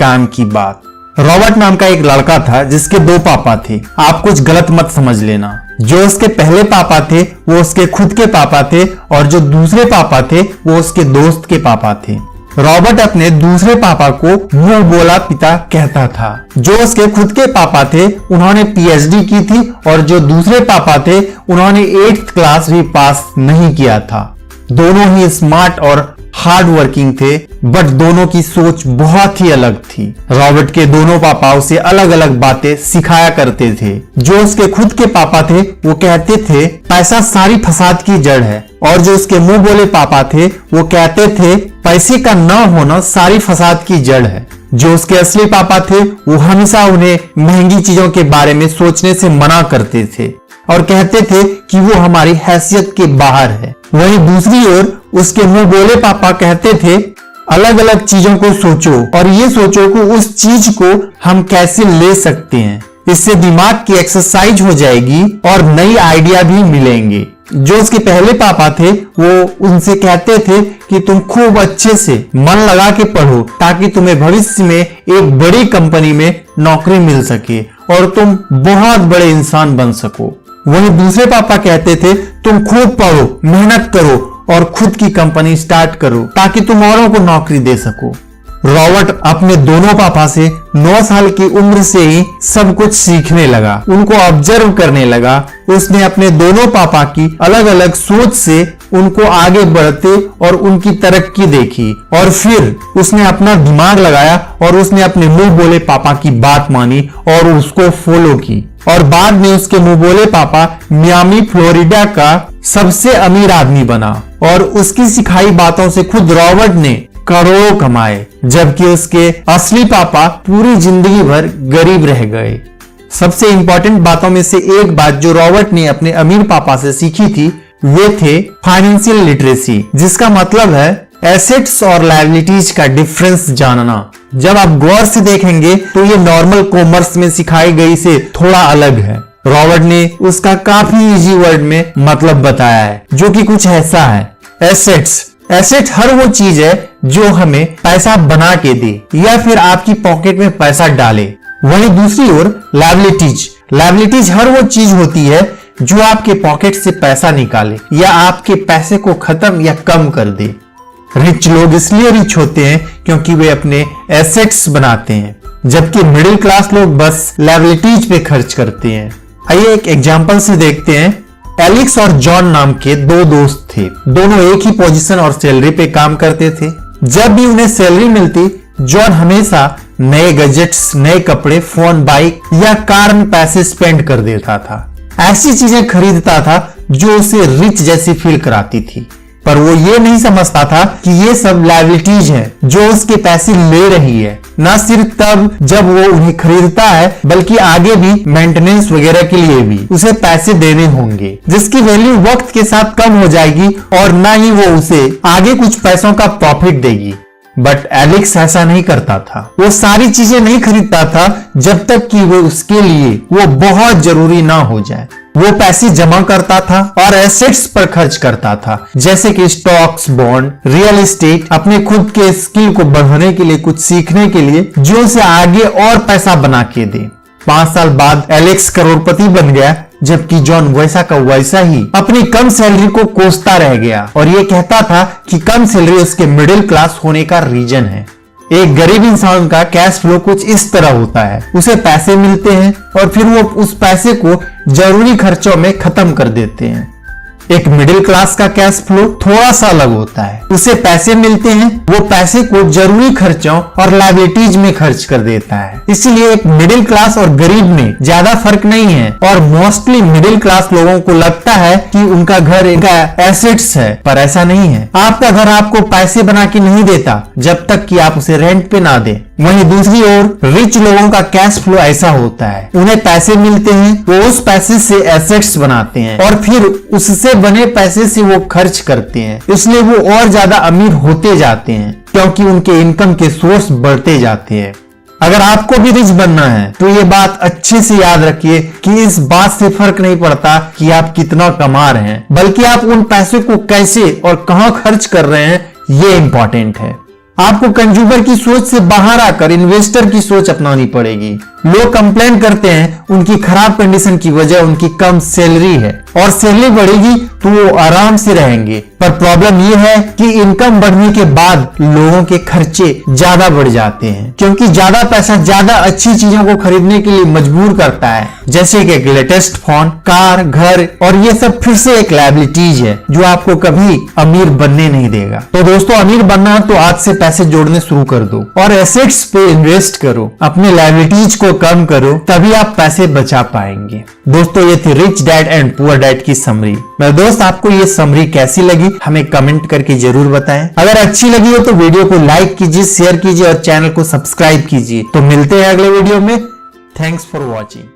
काम की बात। रॉबर्ट नाम का एक लड़का था जिसके दो पापा थे। आप कुछ गलत मत समझ लेना। जो उसके पहले पापा थे वो उसके खुद के पापा थे और जो दूसरे पापा थे वो उसके दोस्त के पापा थे। रॉबर्ट अपने दूसरे पापा को मुंह बोला पिता कहता था। जो उसके खुद के पापा थे उन्होंने पीएचडी की थी और जो दूसरे पापा थे उन्होंने 8th क्लास भी पास नहीं किया था। दोनों ही स्मार्ट और हार्ड वर्किंग थे, बट दोनों की सोच बहुत ही अलग थी। रॉबर्ट के दोनों पापा उसे अलग अलग बातें सिखाया करते थे। जो उसके खुद के पापा थे वो कहते थे पैसा सारी फसाद की जड़ है, और जो उसके मुंह बोले पापा थे वो कहते थे पैसे का न होना सारी फसाद की जड़ है। जो उसके असली पापा थे वो हमेशा उन्हें महंगी चीजों के बारे में सोचने से मना करते थे और कहते थे कि वो हमारी हैसियत के बाहर है। वहीं दूसरी ओर उसके मुंह बोले पापा कहते थे अलग अलग चीजों को सोचो और ये सोचो कि उस चीज को हम कैसे ले सकते हैं। इससे दिमाग की एक्सरसाइज हो जाएगी और नई आइडिया भी मिलेंगे। जो उसके पहले पापा थे वो उनसे कहते थे कि तुम खूब अच्छे से मन लगा के पढ़ो ताकि तुम्हें भविष्य में एक बड़ी कंपनी में नौकरी मिल सके और तुम बहुत बड़े इंसान बन सको। वहीं दूसरे पापा कहते थे तुम खूब पढ़ो, मेहनत करो और खुद की कंपनी स्टार्ट करो ताकि तुम औरों को नौकरी दे सको। रॉबर्ट अपने दोनों पापा से 9 साल की उम्र से ही सब कुछ सीखने लगा, उनको ऑब्जर्व करने लगा। उसने अपने दोनों पापा की अलग अलग सोच से उनको आगे बढ़ते और उनकी तरक्की देखी और फिर उसने अपना दिमाग लगाया और उसने अपने मुंह बोले पापा की बात मानी और उसको फॉलो की। और बाद में उसके मुंह बोले पापा मियामी फ्लोरिडा का सबसे अमीर आदमी बना और उसकी सिखाई बातों से खुद रॉबर्ट ने करोड़ों कमाए, जबकि उसके असली पापा पूरी जिंदगी भर गरीब रह गए। सबसे इंपॉर्टेंट बातों में से एक बात जो रॉबर्ट ने अपने अमीर पापा से सीखी थी वे थे फाइनेंशियल लिटरेसी, जिसका मतलब है एसेट्स और लायबिलिटीज का डिफरेंस जानना। जब आप गौर से देखेंगे तो ये नॉर्मल कॉमर्स में सिखाई गई से थोड़ा अलग है। रॉबर्ट ने उसका काफी इजी वर्ड में मतलब बताया है जो कि कुछ ऐसा है। एसेट हर वो चीज है जो हमें पैसा बना के दे या फिर आपकी पॉकेट में पैसा डाले। वहीं दूसरी ओर लायबिलिटीज हर वो चीज होती है जो आपके पॉकेट से पैसा निकाले या आपके पैसे को खत्म या कम कर दे। रिच लोग इसलिए रिच होते हैं क्योंकि वे अपने एसेट्स बनाते हैं, जबकि मिडिल क्लास लोग बस लायबिलिटीज पे खर्च करते हैं। आइए एक एग्जांपल से देखते हैं। एलेक्स और जॉन नाम के दो दोस्त थे। दोनों एक ही पोजीशन और सैलरी पे काम करते थे। जब भी उन्हें सैलरी मिलती जॉन हमेशा नए गैजेट्स, नए कपड़े, फोन, बाइक या कार में पैसे स्पेंड कर देता था। ऐसी चीजें खरीदता था जो उसे रिच जैसी फील कराती थी, पर वो ये नहीं समझता था कि ये सब लायबिलिटीज है जो उसके पैसे ले रही है। न सिर्फ तब जब वो उन्हें खरीदता है बल्कि आगे भी मेंटेनेंस वगैरह के लिए भी उसे पैसे देने होंगे, जिसकी वैल्यू वक्त के साथ कम हो जाएगी और न ही वो उसे आगे कुछ पैसों का प्रॉफिट देगी। बट एलेक्स ऐसा नहीं करता था। वो सारी चीजें नहीं खरीदता था जब तक कि वो उसके लिए वो बहुत जरूरी ना हो जाए। वो पैसे जमा करता था और एसेट्स पर खर्च करता था, जैसे कि स्टॉक्स, बॉन्ड, रियल एस्टेट, अपने खुद के स्किल को बढ़ाने के लिए, कुछ सीखने के लिए जो उसे आगे और पैसा बना के दे। 5 साल बाद एलेक्स करोड़पति बन गया, जबकि जॉन वैसा का वैसा ही अपनी कम सैलरी को कोसता रह गया और ये कहता था कि कम सैलरी उसके मिडिल क्लास होने का रीजन है। एक गरीब इंसान का कैश फ्लो कुछ इस तरह होता है। उसे पैसे मिलते हैं और फिर वो उस पैसे को जरूरी खर्चों में खत्म कर देते हैं। एक मिडिल क्लास का कैश फ्लो थोड़ा सा अलग होता है। उसे पैसे मिलते हैं, वो पैसे को जरूरी खर्चों और लायबिलिटीज में खर्च कर देता है। इसलिए एक मिडिल क्लास और गरीब में ज्यादा फर्क नहीं है और मोस्टली मिडिल क्लास लोगों को लगता है कि उनका घर इनका एसेट्स है, पर ऐसा नहीं है। आपका घर आपको पैसे बना के नहीं देता जब तक कि आप उसे रेंट पे ना दे। वहीं दूसरी ओर रिच लोगों का कैश फ्लो ऐसा होता है, उन्हें पैसे मिलते हैं, वो उस पैसे से एसेट्स बनाते हैं और फिर उससे बने पैसे से वो खर्च करते हैं। इसलिए वो और ज्यादा अमीर होते जाते हैं क्योंकि उनके इनकम के सोर्स बढ़ते जाते हैं। अगर आपको भी रिच बनना है तो ये बात अच्छे से याद रखिए कि इस बात से फर्क नहीं पड़ता कि आप कितना कमा रहे हैं, बल्कि आप उन पैसों को कैसे और कहां खर्च कर रहे हैं ये इंपॉर्टेंट है। आपको कंज्यूमर की सोच से बाहर आकर इन्वेस्टर की सोच अपनानी पड़ेगी। लोग कंप्लेन करते हैं उनकी खराब कंडीशन की वजह उनकी कम सैलरी है, और सैलरी बढ़ेगी तो वो आराम से रहेंगे। पर प्रॉब्लम ये है कि इनकम बढ़ने के बाद लोगों के खर्चे ज्यादा बढ़ जाते हैं, क्योंकि ज्यादा पैसा ज्यादा अच्छी चीजों को खरीदने के लिए मजबूर करता है, जैसे कि एक लेटेस्ट फोन, कार, घर, और ये सब फिर से एक लायबिलिटीज है जो आपको कभी अमीर बनने नहीं देगा। तो दोस्तों, अमीर बनना तो आज से पैसे जोड़ने शुरू कर दो और एसेट्स पे इन्वेस्ट करो, अपने लायबिलिटीज को कम करो, तभी आप पैसे बचा पाएंगे। दोस्तों, ये थी rich dad and poor dad की समरी। मेरे दोस्त, आपको ये समरी कैसी लगी हमें कमेंट करके जरूर बताएं। अगर अच्छी लगी हो तो वीडियो को लाइक कीजिए, शेयर कीजिए और चैनल को सब्सक्राइब कीजिए। तो मिलते हैं अगले वीडियो में। Thanks for watching.